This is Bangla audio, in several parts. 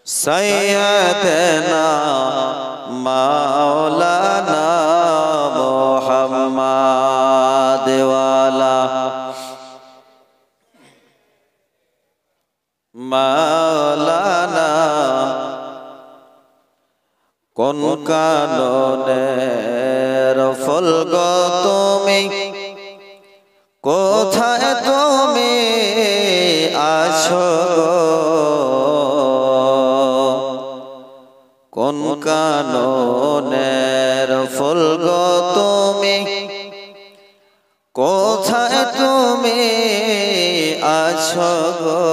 सैयदना मौलाना मुहम्मद वाला मौलाना কোন কাননের ফুল গো তুমি কোথায় তুমি আছো গো কোন কাননের ফুল গো তুমি কোথায় তুমি আছো গো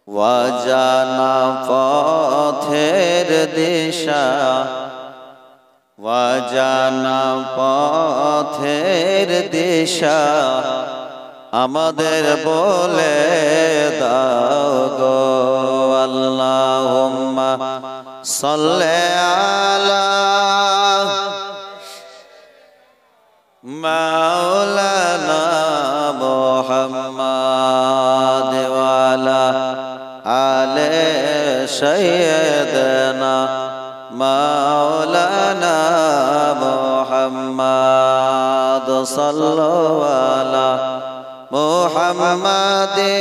ওয়াজানা পথের দিশা ওয়াজানা পথের দিশা আমাদের বলে দাও গো আল্লাহুম্মা সাল্লি আলা মাওলানা মুহাম্মাদ ওয়া আলা আলে সাইয়্যিদানা মাওলানা মুহাম্মাদ সাল্লাল্লাহু আলা মুহাম্মাদিন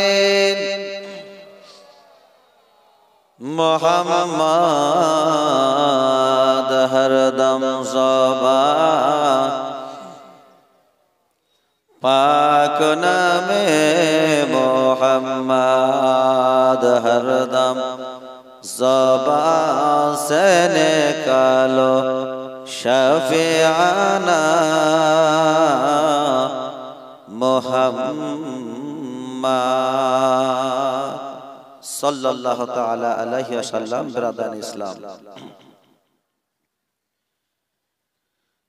মুহাম্মাদ হরদম ज़बान पाक नामे मुहम्मद हरदम ज़बान से निकालो शफीआना मुहम्मद सल्लल्लाहु ताला अलैहि वसल्लम। बिरादरान इस्लाम,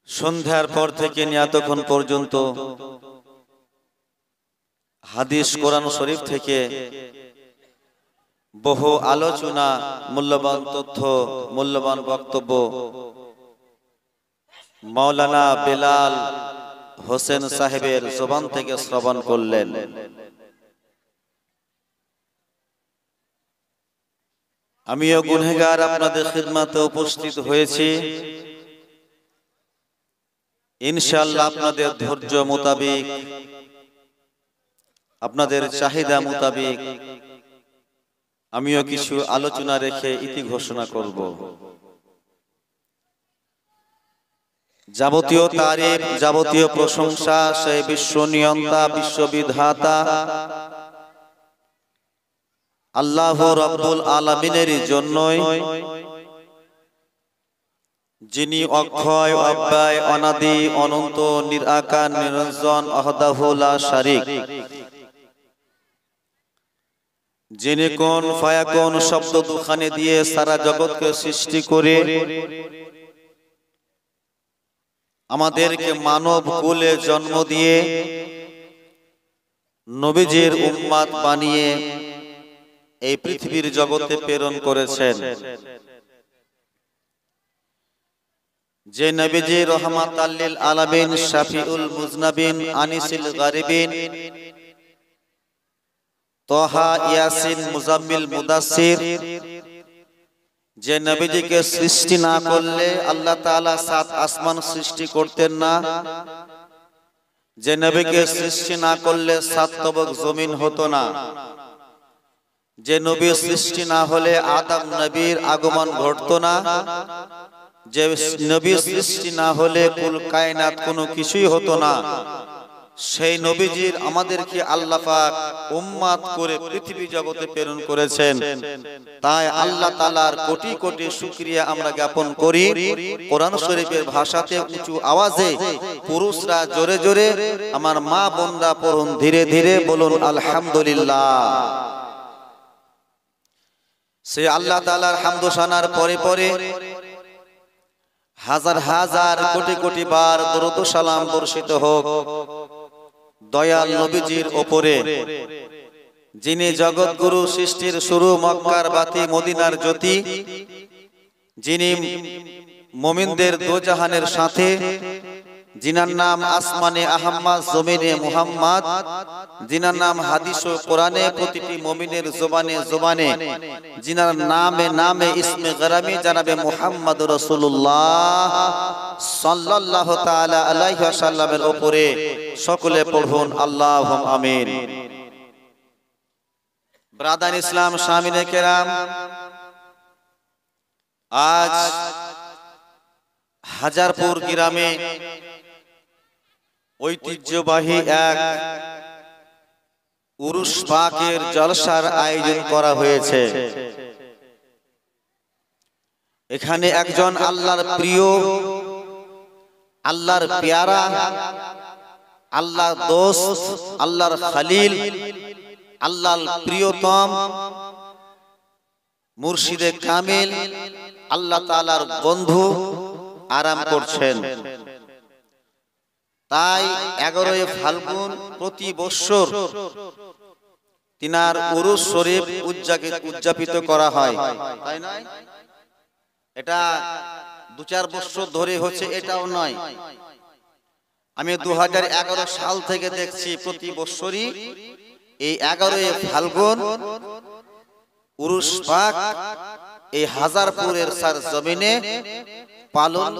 সন্ধ্যার পর থেকে নিয়ে এতক্ষণ পর্যন্ত হাদিস কোরআন শরীফ থেকে বহু আলোচনা, মূল্যবান তথ্য, মূল্যবান বক্তব্য মাওলানা বেলাল হোসেন সাহেবের জবান থেকে শ্রবণ করলেন। আমিও গুনহগার আপনাদের খিদমতে উপস্থিত হয়েছি। ইনশাআল্লাহ আপনাদের ধৈর্য মোতাবেক, আপনাদের চাহিদা মোতাবেক আমিও কিছু আলোচনা রেখে ইতি ঘোষণা করব। যাবতীয় তারিফ, যাবতীয় প্রশংসা সেই বিশ্ব নিয়ন্তা, বিশ্ববিধাতা আল্লাহ রাব্বুল আলামিনের জন্যই, যিনি অক্ষয়, অব্যয়, অনাদি, অনন্ত, নিরাকার, নিরঞ্জন, ওয়াহদাহু লা শারীক, যিনি কোন ফায়াকুন শব্দ দুখানে দিয়ে সারা জগৎকে সৃষ্টি করে আমাদেরকে মানব কুলে জন্ম দিয়ে নবীজির উম্মত বানিয়ে এই পৃথিবীর জগতে প্রেরণ করেছেন। যে নবীজি রহমাতাল লিল আলামিন, শাফিউল মুজনাবিন, আনিসুল গারিবিন, তোহা, ইয়াসিন, মুজাম্মিল, মুদাসসির, যে নবীজিকে সৃষ্টি না করলে আল্লাহ তাআলা সাত আসমান সৃষ্টি করতেন না, যে নবীকে সৃষ্টি না করলে সাত তবক জমিন হতো না, যে নবী সৃষ্টি না হলে আদম নবীর আগমন ঘটতো না, যে নবী সৃষ্টি না হলে কুল কায়নাত কোনো কিছুই হতো না, সেই নবীজির আমাদেরকে আল্লাহ পাক উম্মত করে পৃথিবী জগতে প্রেরণ করেছেন। তাই আল্লাহ তাআলার কোটি কোটি শুকরিয়া আমরা জ্ঞাপন করি। কোরআন শরীফের ভাষাতে উঁচু আওয়াজে পুরুষরা জোরে জোরে, আমার মা বোনরা পড়ুন ধীরে ধীরে, বলুন আলহামদুলিল্লাহ। সে আল্লাহ তাআলার হামদ শানার পরে পরে হাজার হাজার কোটি কোটি বার দরুদ ও সালাম বর্ষিত হোক দয়াল নবীজির উপরে, যিনি জগৎগুরু, সৃষ্টির শুরু, মক্কার বাতি, মদিনার জ্যোতি, যিনি মুমিনদের দোজাহানের সাথে, जिनार नाम आसमाने अहम्मद जमीने मुहम्मद, जिनार नाम हादिस व कुराने प्रतिटी मुमिनेर जुबाने जुबाने, जिनार नामे नामे इस्मे गरामी जनाबे मुहम्मद रसूलुल्लाह सल्लल्लाहु ताआला अलैहि वसल्लमेर उपरे सकले पढ़ुन अल्लाहुम्मा आमीन। ब्रादार इस्लाम शामिने केराम, आज হাজারপুর গ্রামে ঐতিহ্যবাহী এক উরুস পাকের জলসার আয়োজন করা হয়েছে। এখানে একজন আল্লাহর প্রিয়, আল্লাহর পেয়ারা, আল্লাহর দোস্ত, আল্লাহর খলিল, আল্লাহর প্রিয়তম মুর্শিদে কামিল, আল্লাহ তাআলার বন্ধু आराम করছেন। তাই 11 ফাল্গুন প্রতি বছর তিনার উরুস শরীফ উদযাপিত করা হয়, তাই না? এটা 2-4 বছর ধরে হচ্ছে এটাও নয়। আমি 2011 সাল থেকে দেখছি প্রতি বছরই এই 11 ফাল্গুন উরুস পাক এই হাজারপুরের সার জমিনে পালন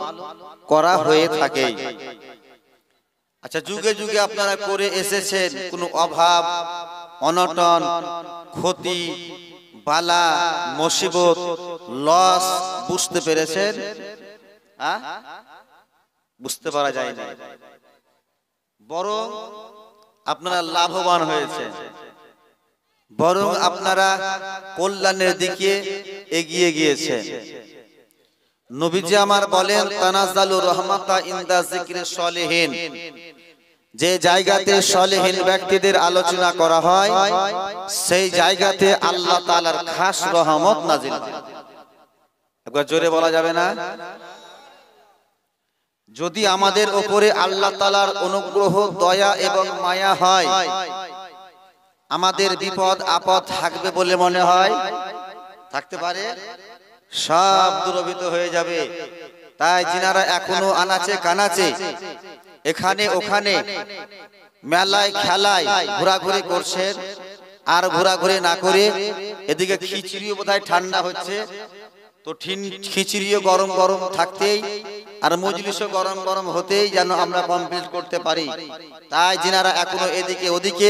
করা হয়ে থাকে। আচ্ছা, যুগে যুগে আপনারা করে এসেছেন, কোনো অভাব অনটন, ক্ষতি, বালা, মুসিবত, লস বুঝতে পেরেছেন? বুঝতে পারা যায় না, বরং আপনারা লাভবান হয়েছে, বরং আপনারা কল্যাণের দিকে এগিয়ে গিয়েছেন। নবীজি আমার বলেন, তানাজ্জালু রাহমাতা ইনদা যিকরিস সলিহিন, যে জায়গাতে সলিহিন ব্যক্তিদের আলোচনা করা হয় সেই জায়গাতে আল্লাহ তাআলার খাস রহমত নাজিল হয়। একবার জোরে বলা যাবে না? যদি আমাদের উপরে আল্লাহ তাআলার অনুগ্রহ, দয়া এবং মায়া হয়, আমাদের বিপদ আপদ থাকবে বলে মনে হয়? থাকতে পারে? সব দূরীভূত হয়ে যাবে। তাই যিনারা এখনো আনাচে কানাচে এখানে ওখানে মেলায় খেলায় ঘোরাঘুরি করছেন, আর ঘোরাঘুরি না করে এদিকে খিচুড়িও বোধহয় ঠান্ডা হচ্ছে, তো খিচুড়িও গরম গরম থাকতেই আর মজলিসও গরম গরম হতেই যেন আমরা কমপ্লিট করতে পারি। তাই যিনারা এখনো এদিকে ওদিকে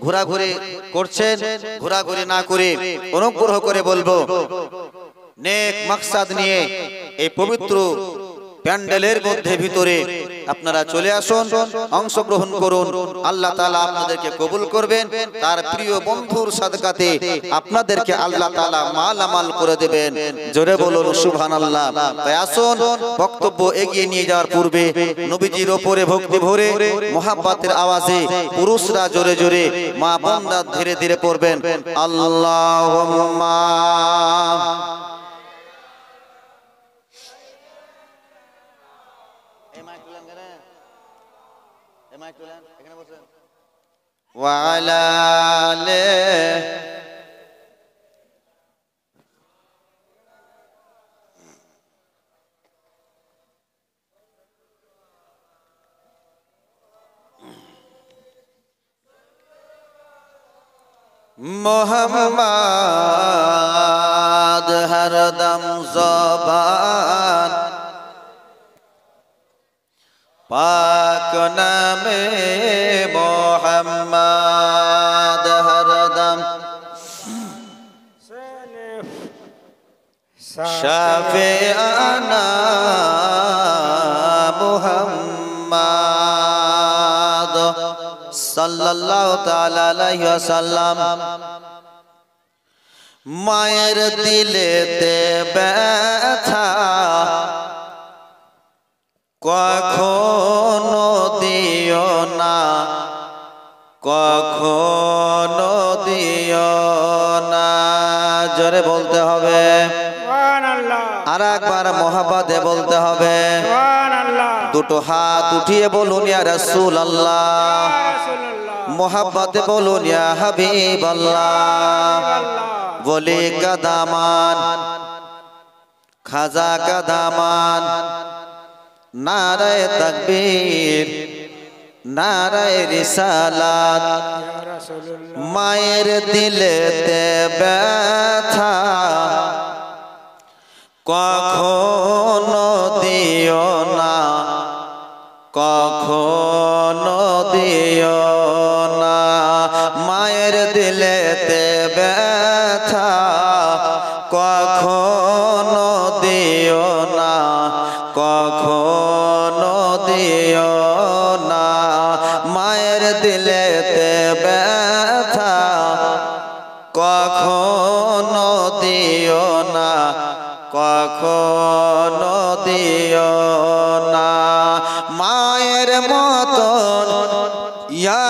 ঘোরাঘুরি করছেন, ঘোরাঘুরি না করে অনুগ্রহ করে বলবো, নেক মাকসাদ নিয়ে এই পবিত্র প্যান্ডেলের মধ্যে ভিতরে আপনারা চলে আসুন, অংশগ্রহণ করুন। আল্লাহ তাআলা আপনাদেরকে কবুল করবেন, তার প্রিয় বন্ধুর সাদকাতে আপনাদেরকে আল্লাহ তাআলা মালামাল করে দেবেন। জোরে বলুন সুবহানাল্লাহ। তাই আসুন, বক্তব্য এগিয়ে নিয়ে যাওয়ার পূর্বে নবীজির উপরে ভক্তি ভরে মুহাব্বতের আওয়াজে পুরুষরা জোরে জোরে, মা বোনরা ধীরে ধীরে পড়বেন আল্লাহুম্মা। وعلى آله मोहम्मद हरदम ज़बान पाक नामे मोहम्मद हरदम शाफिआना मुहम्मद सल्लल्लाहु ताला अलैहि वसल्लम। मायर दिलेते ব্যথা কখনো দিও না, কখনো দিও না। জোরে বলতে হবে সুবহানাল্লাহ, আর একবার মহব্বতে বলতে হবে সুবহানাল্লাহ। দুটো হাত উঠিয়ে বলুন ইয়া রাসূলুল্লাহ, मोहब्बत बोलून या हबीब अल्लाह। वली का दामान खाजा का दामान, नारे तकबीर नारे रिसालात, मायर दिलेते ব্যথা কখনো দিও না, কখনো দিও না, মায়ের দিলেতে ব্যথা কখনো দিও না, কখনো দিও না, মায়ের দিলেতে ব্যথা কখনো দিও না, কখনো দিও না। মায়ের মতন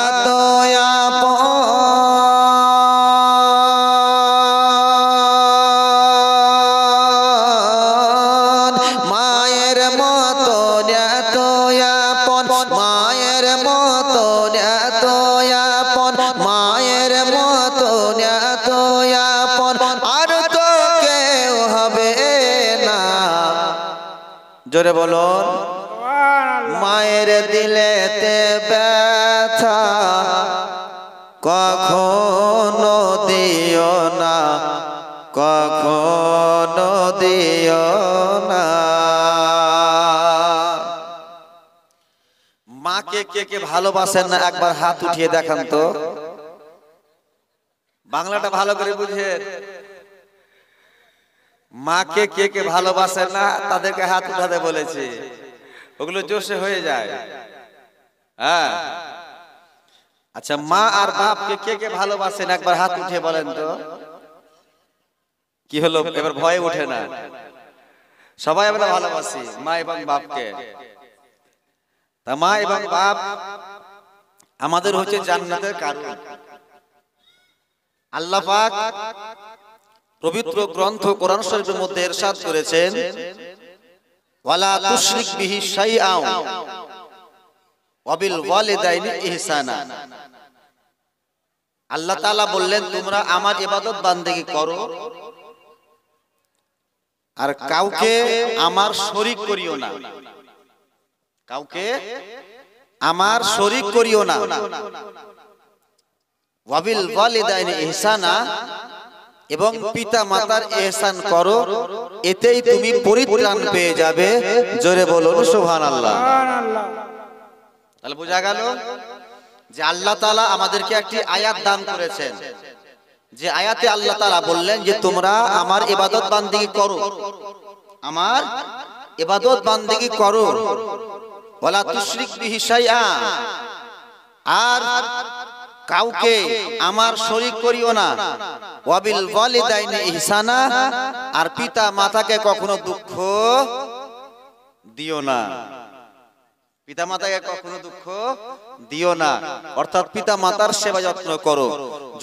এত আপন, মায়ের মতন এত আপন, মায়ের মতন এত আপন, মায়ের মতন এত আপন আর তো কেউ হবে না। জোরে বলুন। মায়ের দিলেতে ব্যথা কখনো দিও না, কখনো দিও না। মাকে কে কে ভালোবাসেন না একবার হাত উঠিয়ে দেখান তো। বাংলাটা ভালো করে বুঝেন। মাকে কে কে ভালোবাসেন না তাদেরকে হাত উঠাতে বলেছি, ওগুলো জোশে হয়ে যায়। হ্যাঁ, আচ্ছা, মা আর বাপকে কে কে ভালোবাসেন একবার হাত উঠিয়ে বলেন তো। কি হলো, এবার ভয় ওঠে না? সবাই আমরা ভালোবাসি মা এবং বাপকে। তা মা এবং বাপ আমাদের হচ্ছে জান্নাতের কারণ। আল্লাহ পাক পবিত্র গ্রন্থ কোরআন শরীফের মধ্যে ইরশাদ করেছেন, ওয়ালা তুশরিক বিহি শাইআ ওয়া বিল ওয়ালিদাইনি ইহসানা। আল্লাহ তাআলা বললেন, তোমরা আমার ইবাদত বান্দেগি করো আর কাউকে আমার শরীক করিও না, কাউকে আমার শরীক করিও না। ওয়া বিল ওয়ালিদাইনি ইহসানা, এবং পিতা মাতার ইহসান করো, এতেই তুমি পরিত্রাণ পেয়ে যাবে। জোরে বলুন সুবহানাল্লাহ। তাহলে বোঝা গেল যে আল্লাহ তাআলা আমাদেরকে একটি আয়াত দান করেছেন, যে আয়াতে আল্লাহ তাআলা বললেন যে তোমরা আমার ইবাদত বান্দেগি করো, আমার ইবাদত বান্দেগি করো, ওয়ালা তুশরিক বিহি শাইআ, আর কাউকে আমার শরীক করিও না, ওয়া বিল ওয়ালিদাইনি ইহসানা, আর পিতা মাতাকে কখনো দুঃখ দিও না, পিতা মাতাকে কখনো দুঃখ দিও না। অর্থাৎ পিতা মাতার সেবা যত্ন করো।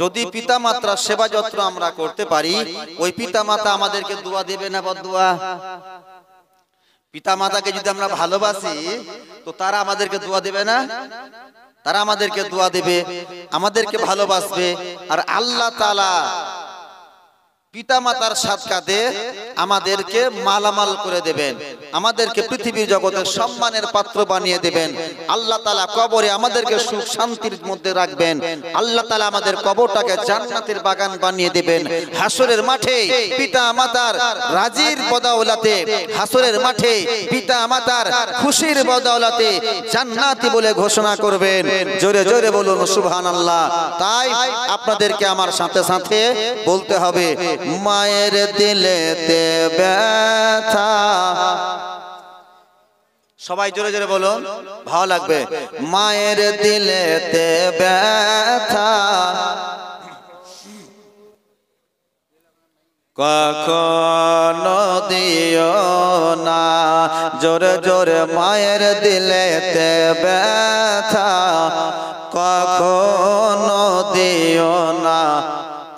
যদি পিতা মাতার সেবা যত্ন আমরা করতে পারি, ওই পিতা মাতা আমাদেরকে দোয়া দেবে না বদদোয়া? পিতা মাতাকে যদি আমরা ভালোবাসি তো তারা আমাদেরকে দোয়া দেবে না? তারা আমাদেরকে দোয়া দেবে, আমাদেরকে ভালোবাসবে। আর আল্লাহ তাআলা পিতা মাতার সাদকাতে আমাদেরকে মালামাল করে দেবেন, আমাদেরকে পৃথিবীর জগতের সম্মানের পাত্র বানিয়ে দেবেন। আল্লাহ তাআলা কবরে আমাদেরকে সুখ শান্তির মধ্যে রাখবেন। আল্লাহ তাআলা আমাদের কবরটাকে জান্নাতের বাগান বানিয়ে দেবেন। হাসরের মাঠে পিতা মাতার রাজির বদৌলতে, হাসরের মাঠে পিতা মাতার খুশির বদৌলতে জান্নাতি বলে ঘোষণা করবেন। জোরে জোরে বলুন সুবহানাল্লাহ। তাই আপনাদেরকে আমার সাথে সাথে বলতে হবে, মায়ের দিলেতে ব্যথা। সবাই জোরে জোরে বলুন, ভালো লাগবে। মায়ের দিলেতে ব্যথা কখনো দিও না, জোরে জোরে মায়ের দিলেতে ব্যথা কখনো দিও না,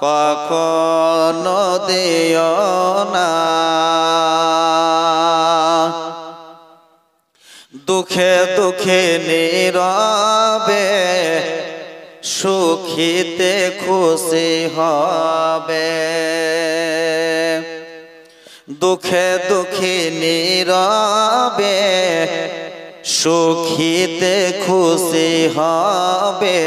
কখনো দিও না। দুঃখে দুঃখে নীরবে সুখীতে খুশি হবে, দুঃখে দুঃখী নীরবে সুখীতে খুশি হবে।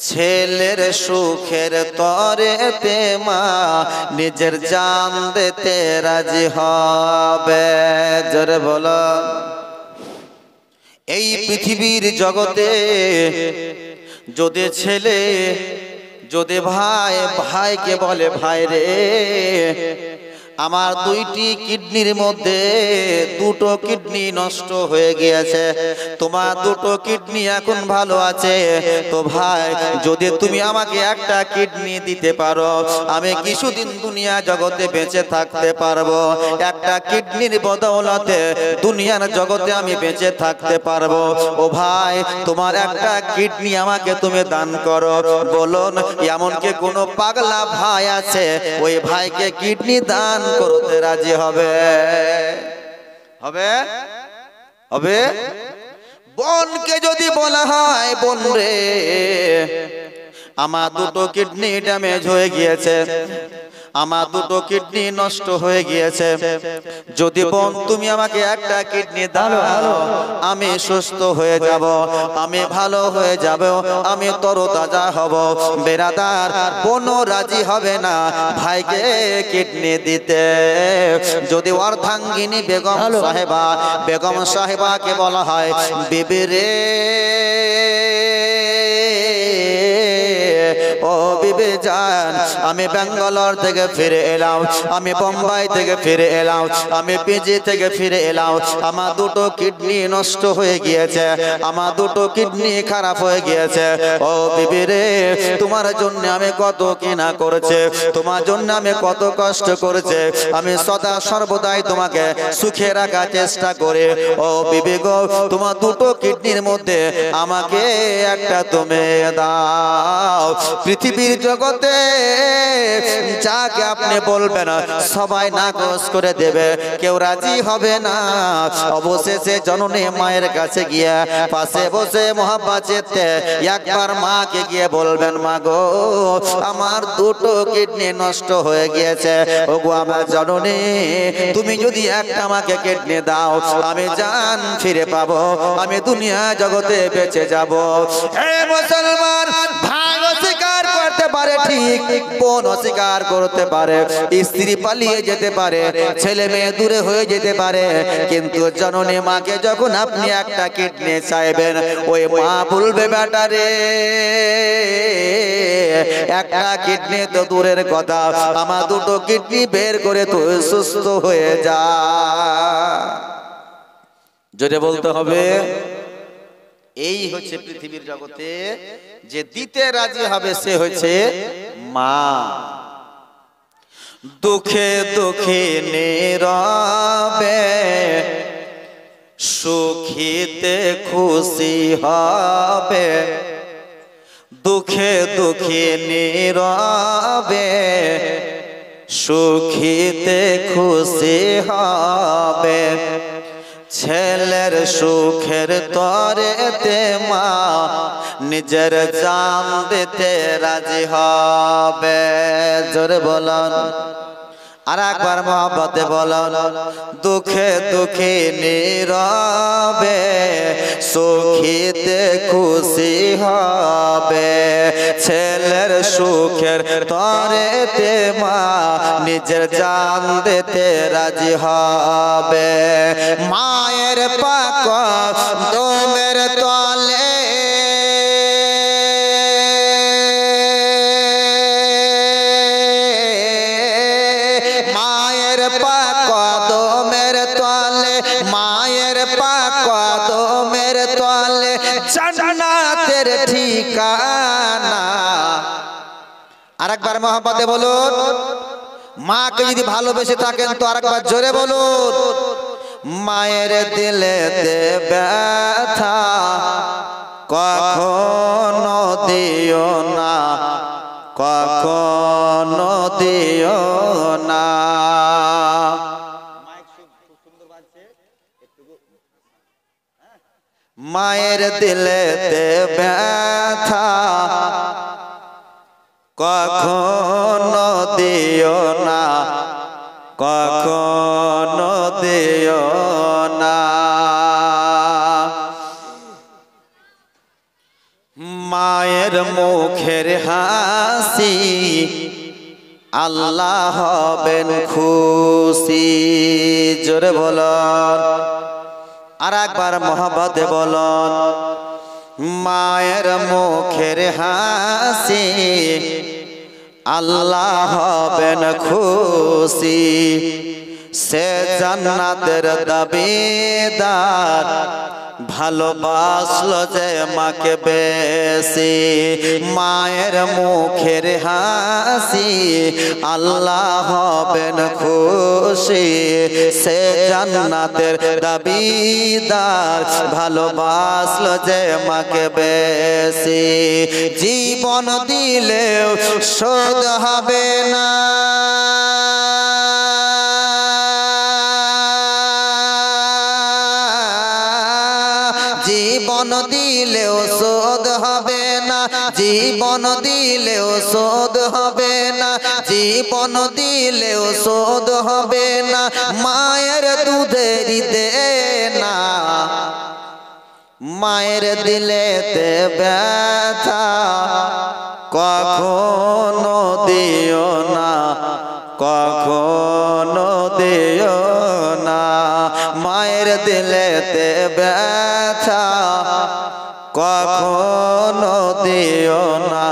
ছেলের সুখের তরেতে মা নিজের জান দিতে রাজি হবে। জোরে বলো। এই পৃথিবীর জগতে যদি ছেলে যদি ভাই ভাইকে বলে ভাই রে আমার দুইটি কিডনির মধ্যে দুটো কিডনি নষ্ট হয়ে গিয়েছে, তোমার দুটো কিডনি এখন ভালো আছে, তো ভাই যদি তুমি আমাকে একটা কিডনি দিতে পারো আমি কিছুদিন দুনিয়া জগতে বেঁচে থাকতে পারবো, একটা কিডনির বদৌলতে দুনিয়ার জগতে আমি বেঁচে থাকতে পারবো। ও ভাই তোমার একটা কিডনি আমাকে তুমি দান করো। বলুন এমন কি কোনো পাগলা ভাই আছে ওই ভাইকে কিডনি দান করতে রাজি হবে? হবে হবে? বোনকে যদি বলা হয় বোন রে আমার দুটো কিডনি ড্যামেজ হয়ে গিয়েছে, আমার দুটো কিডনি নষ্ট হয়ে গিয়েছে, যদি বোন তুমি আমাকে একটা কিডনি দাও আমি সুস্থ হয়ে যাব, আমি ভালো হয়ে যাব, আমি তরতাজা হব। বেরাদার বোনও রাজি হবে না ভাইকে কিডনি দিতে। যদি অর্ধাঙ্গিনী বেগম সাহেবাকে বলা হয় বিবি রে ও বিবি জান আমি ব্যাঙ্গালোর থেকে ফিরে এলাম, আমি বোম্বাই থেকে ফিরে এলাম, আমি পিজি থেকে ফিরে এলাম, আমার দুটো কিডনি নষ্ট হয়ে গিয়েছে, আমার দুটো কিডনি খারাপ হয়ে গিয়েছে। ও বিবি রে তোমার জন্য আমি কত কিনা করেছে, তোমার জন্য আমি কত কষ্ট করেছে, আমি সদা সর্বদাই তোমাকে সুখে রাখার চেষ্টা করে। ও বিবি গো তোমার দুটো কিডনির মধ্যে আমাকে একটা তুমি দাও। পৃথিবীর জগতে যাকে আপনি বলবেন সবাই নাকচ করে দেবে, কেউ রাজি হবে না। অবশেষে জননী মায়ের কাছে গিয়ে পাশে বসে মহাব্বতে একবার মাকে গিয়ে বলবেন মা গো আমার দুটো কিডনি নষ্ট হয়ে গিয়েছে, ওগো আমার জননী তুমি যদি একটা আমাকে কিডনি দাও আমি জান ফিরে পাবো, আমি দুনিয়া জগতে বেঁচে যাব। হে মুসলমান ভাই অস্বীকার করতে পারে ঠিক, বোন অস্বীকার করতে পারে, স্ত্রী পালিয়ে যেতে পারে, ছেলে মেয়ে দূরে হয়ে যেতে পারে, কিন্তু জননী মাকে যখন আপনি একটা কিডনি চাইবেন ওই মা বলবে বেটা রে একটা কিডনি তো দূরের কথা আমার দুটো কিডনি বের করে তো সুস্থ হয়ে যা। জোরে বলতে হবে। এই হচ্ছে পৃথিবীর জগতে যে দিতে রাজি হবে সে হচ্ছে মা। দুঃখে দুঃখে নীরবে সুখীতে খুশি হবে, দুঃখে দুঃখে নীরবে সুখীতে খুশি হবে। ছেলের সুখের তরেতে মা নিজের জান দিতে রাজি হবে। জোরে বলুন আর একবার মহব্বতে বলুন। দুঃখে দুঃখে নীরবে সুখীতে খুশি হবে, ছেলের সুখের তরেতে মা নিজের জান দিতে রাজি হবে। মায়ের পাক দমের তলে জান্নাতের ঠিকানা। আরেকবার মহব্বতে বলুন। মাকে যদি ভালোবেসে থাকেন তো আরেকবার জোরে বলুন। মায়ের দিলেতে ব্যথা কখনো দিও না, কখনো দিও না। মায়ের দিলেতে ব্যথা কখনো দিও না, কখনো দিও না। মায়ের মুখের হাসি আল্লাহ হবেন খুশি। জোরে বলুন, আর একবার মহব্বতে বলুন। মায়ের মুখের হাসি আল্লাহ হবেন খুশি। সে জান্নাতের দাবিদার, ভালোবাসলো যে মাকে বেশি। মায়ের মুখের হাসি আল্লাহ হবেন খুশি। সে জান্নাতের দাবিদার, ভালোবাসলো যে মাকে বেশি। জীবন দিলেও শোধ হবে না, জীবন দিলেও শোধ হবে না, জীবন দিলেও শোধ হবে না, জীবন দিলেও শোধ হবে না। মায়ের দুধের দেনা, মায়ের দিলেতে ব্যথা কখনো দিও না, কখনো দিও না। মায়ের দিলেতে ব্যথা কখনো দিও না,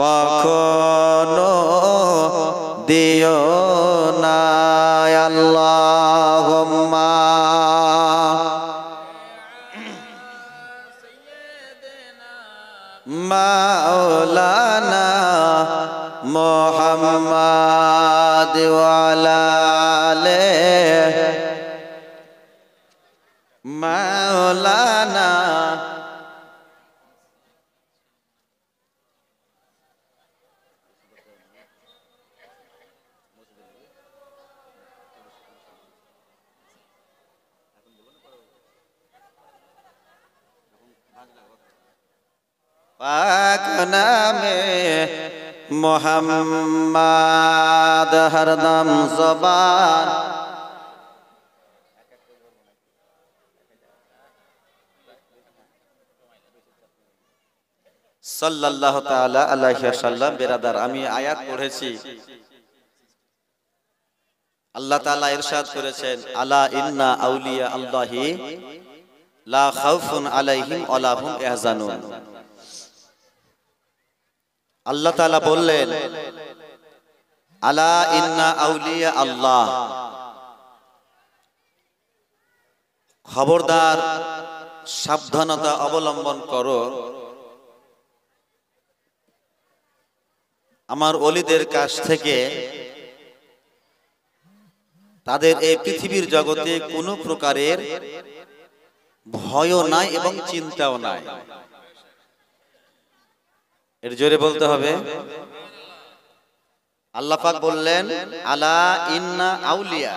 কখনো দিও না। আল্লাহুম্মা মাওলানা মুহাম্মাদ ওয়া আলা আলিহি মাওলানা पाक नामे मोहम्मद हरदम ज़बान सल्लल्लाहु ताला अलैहि वसल्लम। बेरादार आमी आयात पढ़ेছি, আল্লাহ তাআলা ইরশাদ করেছেন, আলা ইন্না আউলিয়া আল্লাহি লা খাউফুন আলাইহিম ওয়া লা হুম ইয়াহজানুন। আল্লাহ তাআলা বললেন, আলা ইন্না আউলিয়া আল্লাহ, খবরদার সাবধানতা অবলম্বন করো, আমার ওলিদের কাছ থেকে তাদের এই পৃথিবীর জগতে কোনো প্রকারের ভয়ও নাই এবং চিন্তাও নাই। এর জোরে বলতে হবে। আল্লাহ পাক বললেন, আলা ইন্না আউলিয়া,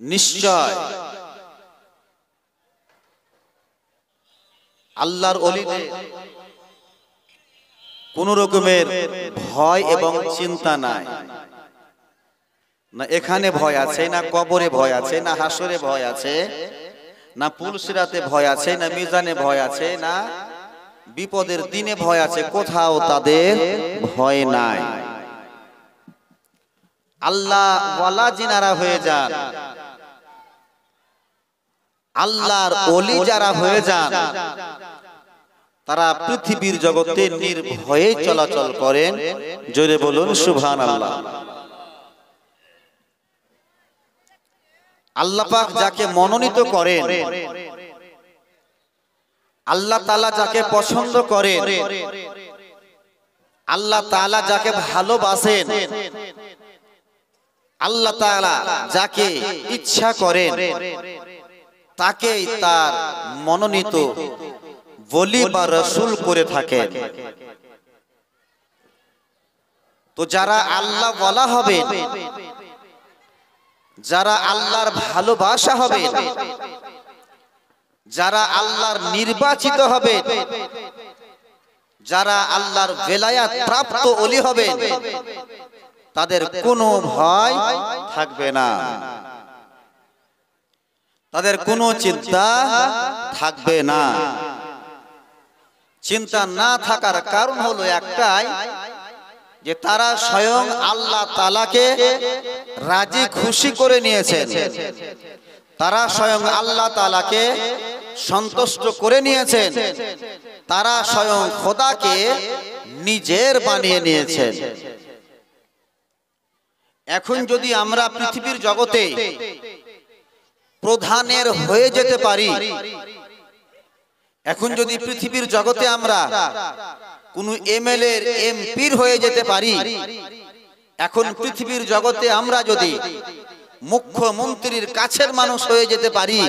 নিশ্চয় আল্লাহর ওলিদের কোন রকমের ভয় এবং চিন্তা নাই। না এখানে ভয় আছে, না কবরে ভয় আছে, না হাসরে ভয় আছে, না পুলসিরাতে ভয় আছে, না মিজানে ভয় আছে, না বিপদের দিনে ভয় আছে, কোথাও তাদের ভয় নাই। আল্লাহ ওয়ালা জিনারা হয়ে যান, আল্লাহর ওলি যারা হয়ে যান, তারা পৃথিবীর জগতে নির্ভয়ে চলাচল করেন। জোরে বলুন সুবহানাল্লাহ। আল্লাহ পাক যাকে মনোনীত করেন, আল্লাহ তাআলা যাকে পছন্দ করেন, আল্লাহ তাআলা যাকে ভালোবাসেন, আল্লাহ তাআলা যাকে ইচ্ছা করেন, তাকেই তার মনোনীত ওলি বা রাসূল করে থাকেন। তো যারা আল্লাহ ওয়ালা হবেন, যারা আল্লাহর ভালোবাসা হবেন, যারা আল্লাহর নির্বাচিত হবে, যারা আল্লাহর ভেলায়াত প্রাপ্ত ওলি হবে, তাদের কোনো ভয় থাকবে না, তাদের কোনো চিন্তা থাকবে না। চিন্তা না থাকার কারণ হলো একটাই, যে তারা স্বয়ং আল্লাহ তাআলাকে রাজি খুশি করে নিয়েছেন, তারা স্বয়ং আল্লাহ তাআলাকে সন্তুষ্ট করে নিয়েছেন, তারা স্বয়ং খোদাকে নিজের বানিয়ে নিয়েছেন। এখন যদি আমরা পৃথিবীর জগতে প্রধানের হয়ে যেতে পারি, এখন যদি পৃথিবীর জগতে আমরা কোন এমএলএ এর এমপির হয়ে যেতে পারি, এখন পৃথিবীর জগতে আমরা যদি মুখ্যমন্ত্রীর কাছের মানুষ হয়ে যেতে পারি,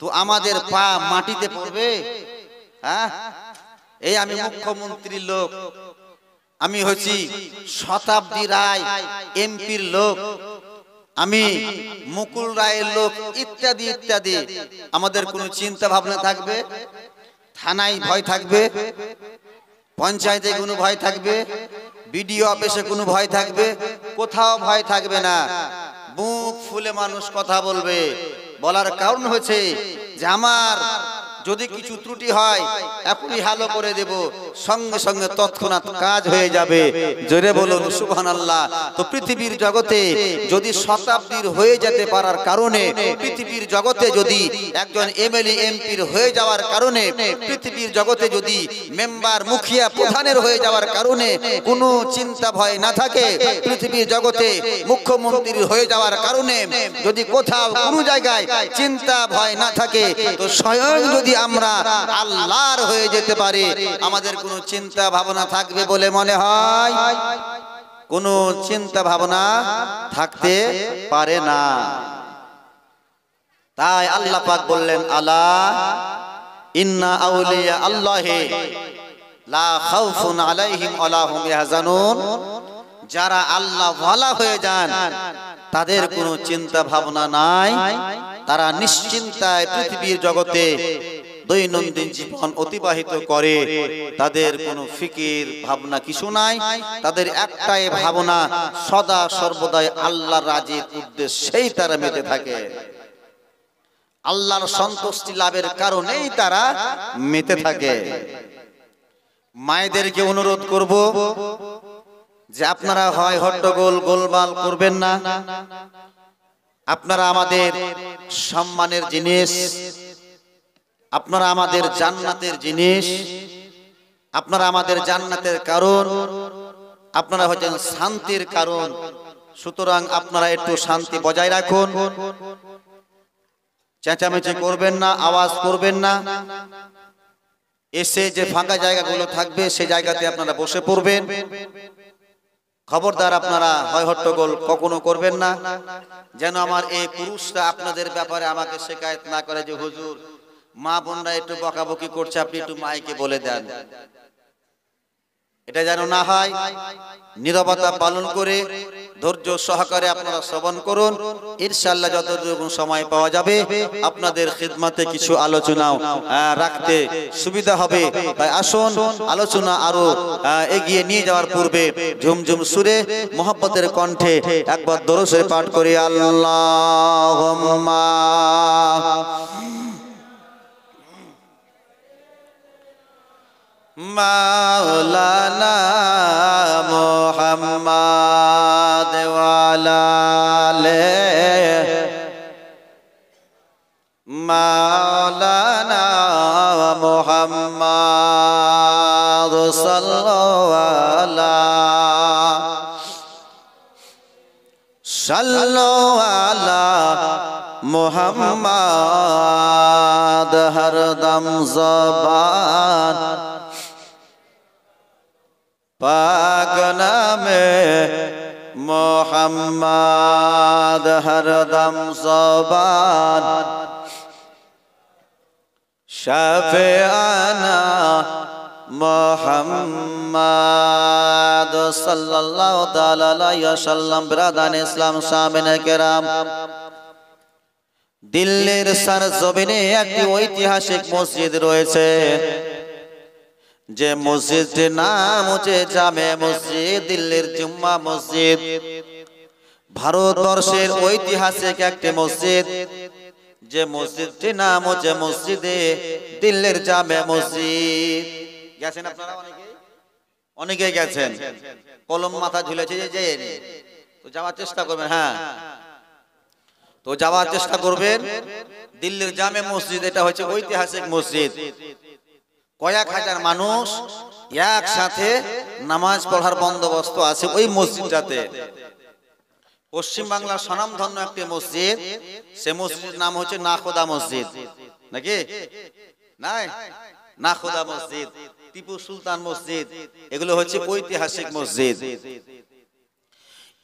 তো আমাদের পা মাটিতে পড়বে? হ্যাঁ, এই আমি মুখ্যমন্ত্রীর লোক, আমি হচ্ছি শতাব্দী রায় এমপির লোক, আমি মুকুল রায়ের লোক, ইত্যাদি ইত্যাদি। আমাদের কোনো চিন্তা ভাবনা থাকবে? থানায় ভয় থাকবে, পঞ্চায়েতে কোনো ভয় থাকবে, বিডিও অফিসে কোনো ভয় থাকবে? কোথাও ভয় থাকবে না। বুক ফুলে মানুষ কথা বলবে। বলার কারণ হচ্ছে যে আমার যদি কিছু ত্রুটি হয় এখনই ভালো করে দেব, সঙ্গে সঙ্গে তৎক্ষণাৎ কাজ হয়ে যাবে। জোরে বলুন সুবহানাল্লাহ। তো পৃথিবীর জগতে যদি শতাব্দীর হয়ে যেতে পারার কারণে, পৃথিবীর জগতে যদি একজন এমএলএ এমপির হয়ে যাওয়ার কারণে, পৃথিবীর জগতে যদি মেম্বার মুখিয়া প্রধানের হয়ে যাওয়ার কারণে কোনো চিন্তা ভয় না থাকে, পৃথিবীর জগতে মুখ্যমন্ত্রী হয়ে যাওয়ার কারণে যদি কোথাও কোনো জায়গায় চিন্তা ভয় না থাকে, তো স্বয়ং যদি আমরা আল্লাহর হয়ে যেতে পারি, আমাদের কোনো চিন্তা ভাবনা থাকবে বলে মনে হয়? কোনো চিন্তা ভাবনা থাকতে পারে না। তাই আল্লাহ পাক বললেন, আলা ইন্না আউলিয়া আল্লাহি লা খাউফুন আলাইহিম ওয়ালা হুম ইয়াহজানুন। যারা আল্লাহ ওয়ালা হয়ে যান তাদের কোনো চিন্তা ভাবনা নাই, তারা নিশ্চিন্তায় পৃথিবীর জগতে দৈনন্দিন জীবন অতিবাহিত করে, তাদের কোনো ফিকির ভাবনা কিছু নাই, তাদের একটাই ভাবনা সদা সর্বদাই আল্লাহর রাজির উদ্দেশ্যেই তারা মেতে থাকে, আল্লাহর সন্তুষ্টি লাভের কারণেই তারা মেতে থাকে। মায়েদেরকে অনুরোধ করব যে আপনারা হয় হট্টগোল গোলমাল করবেন না, আপনারা আমাদের সম্মানের জিনিস, আপনারা আমাদের জান্নাতের জিনিস, আপনারা আমাদের জান্নাতের কারণ, আপনারা হচ্ছেন শান্তির কারণ। সুতরাং আপনারা একটু শান্তি বজায় রাখুন, চেঁচামেচি করবেন না, আওয়াজ করবেন না। এসে যে ফাঁকা জায়গাগুলো থাকবে সেই জায়গাতে আপনারা বসে পড়বেন। খবরদার আপনারা হয় হট্টগোল কখনো করবেন না, যেন আমার এই পুরুষরা আপনাদের ব্যাপারে আমাকে শিকায়ত না করে যে হুজুর মা বোনরা একটু বকাবকি করছে, আপনি একটু মাইকে বলে দেন। এটা যেন না হয়। নীরবতা পালন করে ধৈর্য সহকারে আপনারা শ্রবণ করুন। ইনশাআল্লাহ যতটুকু সময় পাওয়া যাবে আপনাদের খিদমতে কিছু আলোচনাও রাখতে সুবিধা হবে। তাই আসুন আলোচনা আরো এগিয়ে নিয়ে যাওয়ার পূর্বে ঝুমঝুম সুরে মোহাব্বতের কণ্ঠে একবার দরুদ শরীফ পাঠ করি। আল্লাহুম্মা মাওলানা মুহাম্মাদ ওয়া আলা আলিহি মাওলানা মুহাম্মাদ সাল্লাল্লাহু আলা মুহাম্মাদ হরদম জবান পাক নামে মুহাম্মাদ হরদম জবান শাফিআনা মুহাম্মাদ সাল্লাল্লাহু তাআলা আলাইহি ওয়াসাল্লাম। বিরাদান ইসলাম সামিনে কেরাম, দিল্লির সরজমিনে একটি ঐতিহাসিক মসজিদ রয়েছে, যে মসজিদটির নাম হচ্ছে জামে মসজিদ, দিল্লির জুম্মা মসজিদ। ভারতবর্ষের ঐতিহাসিক একটি মসজিদ, যে মসজিদটির নাম হচ্ছে মসজিদে দিল্লির জামে মসজিদ। গেছেন আপনারা? অনেকে গেছেন, কলম মাথা ঝুলেছে যে তো যাওয়ার চেষ্টা করবেন। হ্যাঁ, তো যাওয়ার চেষ্টা করবেন। দিল্লির জামে মসজিদ এটা হচ্ছে ঐতিহাসিক মসজিদ। কয়েক হাজার মানুষ একসাথে নামাজ পড়ার বন্দোবস্ত আছে ওই মসজিদটাতে। পশ্চিম বাংলার স্বনামধন্য একটি মসজিদ, সে মসজিদের নাম হচ্ছে নাখোদা মসজিদ। নাকি নাই? নাখোদা মসজিদ, টিপু সুলতান মসজিদ, এগুলো হচ্ছে ঐতিহাসিক মসজিদ।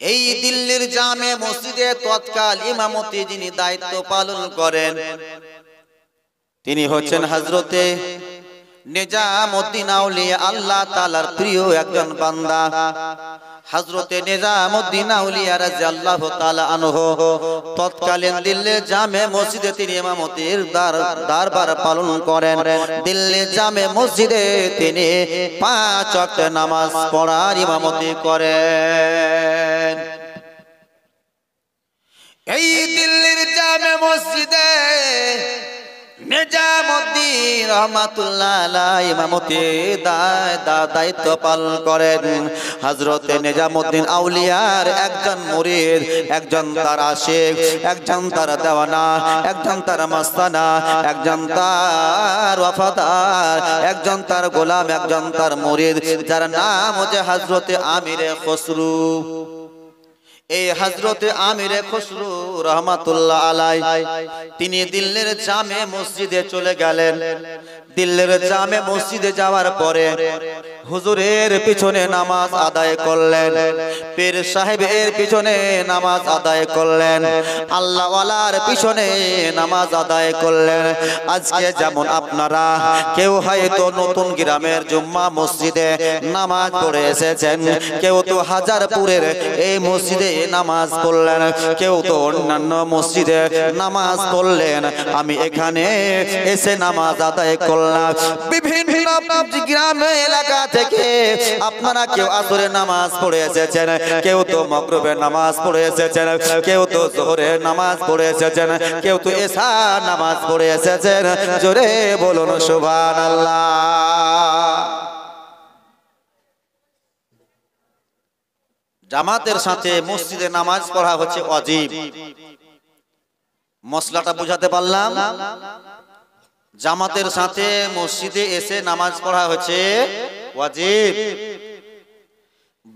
এই দিল্লির জামে মসজিদে তৎকাল ইমামতি যিনি দায়িত্ব পালন করেন, তিনি হচ্ছেন হযরতে নিজামউদ্দিন আউলিয়া, আল্লাহ তাআলার প্রিয় একজন বান্দা হযরতে নিজামউদ্দিন আউলিয়া রাদিয়াল্লাহু তাআলা আনহু। তৎকালীন দিল্লির জামে মসজিদে তিনি ইমামতির দারবার পালন করেন। দিল্লির জামে মসজিদে তিনি 5 ওয়াক্ত নামাজ পড়ার ইমামতি করেন। এই দিল্লির জামে মসজিদে নিজামউদ্দিন রহমাতুল্লাহ আলাইহি ইমামতি দায়িত্ব পালন করেন। হযরতে নিজামউদ্দিন আউলিয়ার একজন মুরিদ, একজন তার আশিক, একজন তার দেওয়ানা, একজন তার মাস্তানা, একজন তার ওয়াফাদার, একজন তার গোলাম, একজন তার মুরিদ, যার নাম হচ্ছে হযরতে আমিরে খসরু। এই হযরতে আমিরে খসরু রহমাতুল্লাহ আলাইহি তিনি দিল্লির জামে মসজিদে চলে গেলেন। দিল্লির জামে মসজিদে যাওয়ার পরে হুজুরের পিছনে নামাজ আদায় করলেন, পীর সাহেবের পিছনে নামাজ আদায় করলেন, আল্লাহ ওয়ালার পিছনে নামাজ আদায় করলেন। আজকে যেমন আপনারা কেউ হয়তো নতুন গ্রামের জুম্মা মসজিদে নামাজ পড়ে এসেছেন, কেউ তো হাজারপুরের এই মসজিদে নামাজ পড়লেন, কেউ তো অন্যান্য মসজিদে নামাজ পড়লেন। আমি এখানে এসে নামাজ আদায় করলাম। বিভিন্ন গ্রাম এলাকা থেকে আপনারা কেউ আসরের নামাজ পড়ে এসেছেন, কেউ তো মাগরিবের নামাজ পড়ে এসেছেন, কেউ তো যোহরের নামাজ পড়ে এসেছেন, কেউ তো এশার নামাজ পড়ে এসেছেন। জোরে বলুন সুবহানাল্লাহ। জামাতের সাথে মসজিদে নামাজ পড়া হচ্ছে ওয়াজিব। মশলাটা বুঝাতে পারলাম? জামাতের সাথে মসজিদে এসে নামাজ পড়া হচ্ছে ওয়াজিব।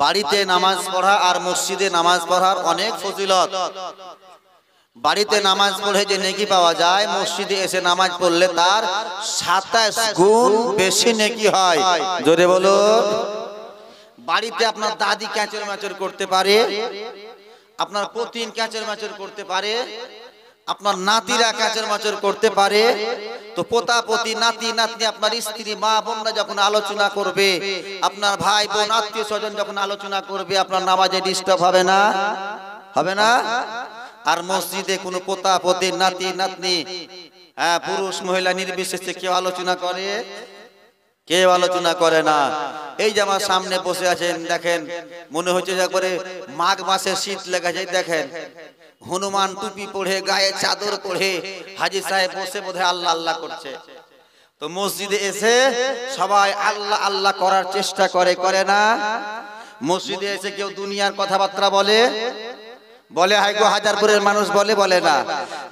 বাড়িতে নামাজ পড়া আর মসজিদে নামাজ পড়ার অনেক ফজিলত। বাড়িতে নামাজ পড়ে যে নেকি পাওয়া যায়, মসজিদে এসে নামাজ পড়লে তার 27 গুণ বেশি নেকি হয়। জোরে বলো। বাড়িতে আপনার দাদি ক্যাচর ম্যাচর করতে পারে, আপনার পতিন ক্যাচর ম্যাচর করতে পারে, আপনার নাতিরা ক্যাচর ম্যাচর করতে পারে। তো পোতা পতি, নাতি নাতনি, আপনার স্ত্রী, মা বোনরা যখন আলোচনা করবে, আপনার ভাই বোন আত্মীয় স্বজন যখন আলোচনা করবে, আপনার নামাজে ডিস্টার্ব হবে না? হবে না? আর মসজিদে কোনো পোতা পতি, নাতি নাতনি, হ্যাঁ, পুরুষ মহিলা নির্বিশেষে কেউ আলোচনা করে? কেউ আলোচনা করে না। এই যে আমার সামনে বসে আছেন, দেখেন মনে হচ্ছে একবারে মাঘ মাসে শীত লেগে যায়। দেখেন হনুমান টুপি পরে, গায়ে চাদর পরে হাজী সাহেব বসে বোধহয় আল্লাহ আল্লাহ করছে। তো মসজিদে এসে সবাই আল্লাহ আল্লাহ করার চেষ্টা করে, করে না? মসজিদে এসে কেউ দুনিয়ার কথাবার্তা বলে? বলে হাইগো হাজারপুরের মানুষ বলে? বলে না।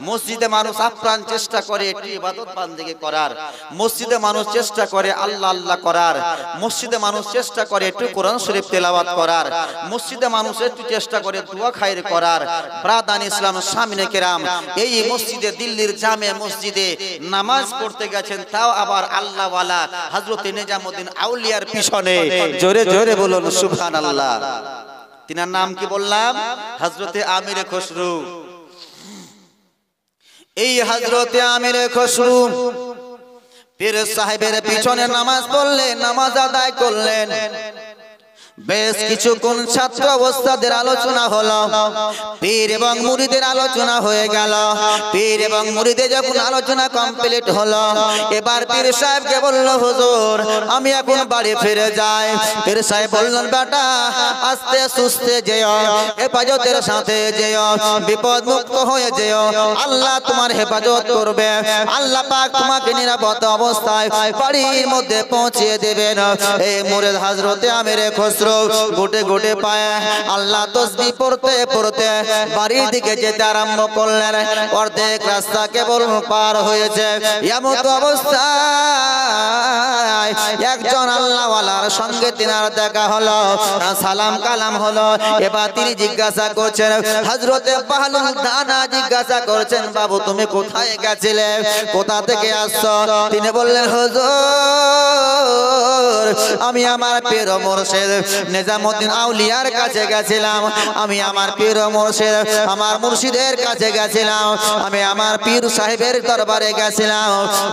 মসজিদে মানুষ আপ্রাণ চেষ্টা করে একটু ইবাদত বান্দেগি করার, মসজিদে মানুষ চেষ্টা করে আল্লাহ আল্লাহ করার, মসজিদে মানুষ চেষ্টা করে একটু কোরআন শরীফ তেলাওয়াত করার, মসজিদে মানুষ একটু চেষ্টা করে দোয়া খায়ের করার। ব্রাদান ইসলাম সামনে কেরাম এই মসজিদে, দিল্লির জামে মসজিদে নামাজ পড়তে গেছেন, তাও আবার আল্লাহ ওয়ালা হযরতে নিজামউদ্দিন আউলিয়ার পিছনে। জোরে জোরে বলুন সুবহানাল্লাহ। তিনার নাম কি বললাম? হযরতে আমিরে খসরু। এই হযরতে আমিরে খসরু পীর সাহেবের পিছনে নামাজ পড়লেন, নামাজ আদায় করলেন। বেশ কিছুক্ষণ ছাত্র অবস্থাদের আলোচনা হলো, পীর এবং মুরিদের আলোচনা হয়ে গেল। পীর এবং মুরিদের যখন আলোচনা কমপ্লিট হলো, এবার পীর সাহেবকে বলল, হুজুর আমি এখন বাড়ি ফিরে যাই। পীর সাহেব বললেন, বেটা আস্তে সুস্তে যেও, হেফাজতের সাথে যেও, বিপদ মুক্ত হয়ে যেও, আল্লাহ তোমার হেফাজত করবে, আল্লাহ পাক তোমাকে নিরাপদ অবস্থায় বাড়ির মধ্যে পৌঁছিয়ে দেবেন। এই মুরিদ হযরতে আমিরে খসরু গোটে গোটে পায়ে আল্লাহ তাসবিহ পড়তে পড়তে বাড়ির দিকে যেতে আরম্ভ করলেন। অর্ধেক রাস্তা কেবল পার হয়েছে, এমন অবস্থায় একজন আল্লাহওয়ালার সঙ্গে তিনার দেখা হলো, সালাম কালাম হলো। এবার তিনি জিজ্ঞাসা করছেন, হযরতে বাহলুল দানা জিজ্ঞাসা করছেন, বাবু তুমি কোথায় গেছিলে, কোথা থেকে আসছো? তিনি বললেন, হুজুর আমি আমার পীর মুর্শিদ নিজামউদ্দিন আউলিয়ার কাছে গেছিলাম, আমি আমার পীর মুর্শিদ আমার মুর্শিদের কাছে গেছিলাম, আমি আমার পীর সাহেবের দরবারে গেছিলাম।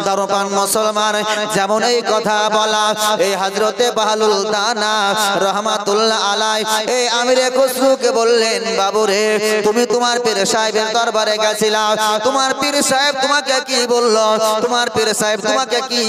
দরবান মুসলমান যেমন এই কথা বলা, এই হযরতে বাহলুল দানা রহমাতুল্লাহ আলাই এই আমিরে খসরুকে বললেন, বাবু রে তুমি তোমার পীর সাহেবের দরবারে গেছিলা, তোমার পীর সাহেব তোমাকে কি বললো, তোমার পীর সাহেব তোমাকে কি